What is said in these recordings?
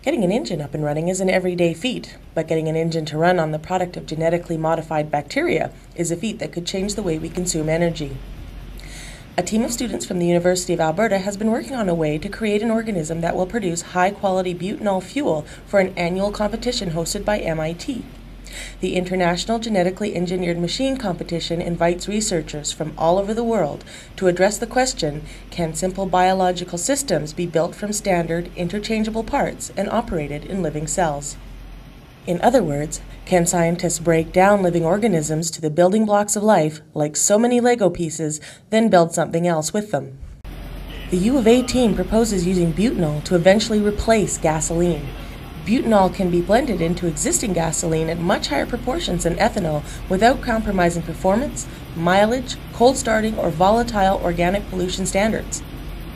Getting an engine up and running is an everyday feat, but getting an engine to run on the product of genetically modified bacteria is a feat that could change the way we consume energy. A team of students from the University of Alberta has been working on a way to create an organism that will produce high-quality butanol fuel for an annual competition hosted by MIT. The International Genetically Engineered Machine Competition invites researchers from all over the world to address the question, can simple biological systems be built from standard, interchangeable parts and operated in living cells? In other words, can scientists break down living organisms to the building blocks of life, like so many Lego pieces, then build something else with them? The U of A team proposes using butanol to eventually replace gasoline. Butanol can be blended into existing gasoline at much higher proportions than ethanol without compromising performance, mileage, cold starting, or volatile organic pollution standards.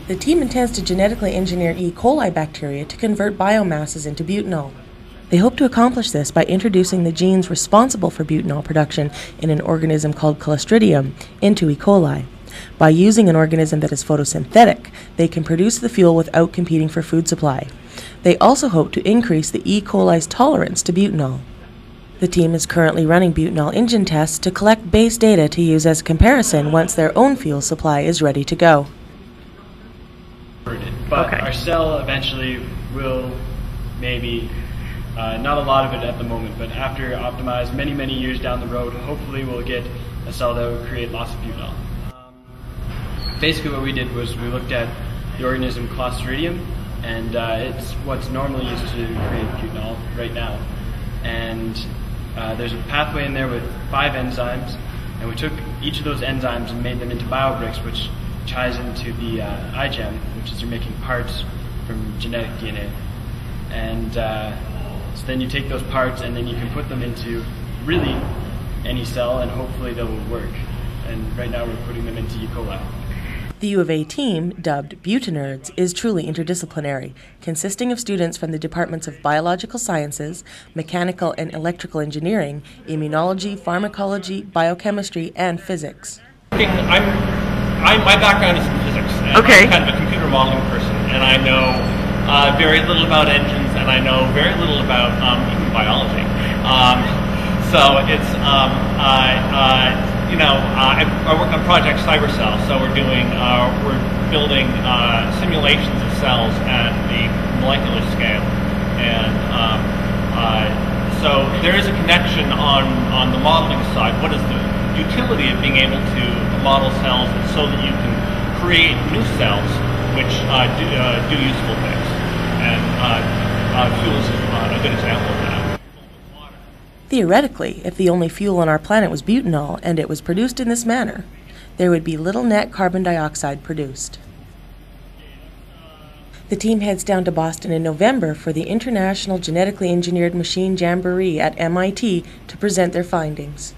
The team intends to genetically engineer E. coli bacteria to convert biomasses into butanol. They hope to accomplish this by introducing the genes responsible for butanol production in an organism called Clostridium into E. coli. By using an organism that is photosynthetic, they can produce the fuel without competing for food supply. They also hope to increase the E. coli's tolerance to butanol. The team is currently running butanol engine tests to collect base data to use as a comparison once their own fuel supply is ready to go. But our cell eventually will maybe, not a lot of it at the moment, but after optimized many years down the road, hopefully we'll get a cell that will create lots of butanol. Basically what we did was we looked at the organism Clostridium, and it's what's normally used to create butanol right now. And there's a pathway in there with 5 enzymes, and we took each of those enzymes and made them into biobricks, which ties into the iGEM, which is you're making parts from genetic DNA. And so then you take those parts and then you can put them into really any cell, and hopefully they will work. And right now we're putting them into E. coli. The U of A team, dubbed Buta-nerds, is truly interdisciplinary, consisting of students from the departments of biological sciences, mechanical and electrical engineering, immunology, pharmacology, biochemistry, and physics. My background is in physics, and I'm kind of a computer modeling person, and I know very little about engines, and I know very little about even biology. So it's I work on Project Cybercell, so we're building simulations of cells at the molecular scale, and so there is a connection on the modeling side. What is the utility of being able to model cells so that you can create new cells which do useful things, and fuels is a good example of that. Theoretically, if the only fuel on our planet was butanol and it was produced in this manner, there would be little net carbon dioxide produced. The team heads down to Boston in November for the International Genetically Engineered Machine Jamboree at MIT to present their findings.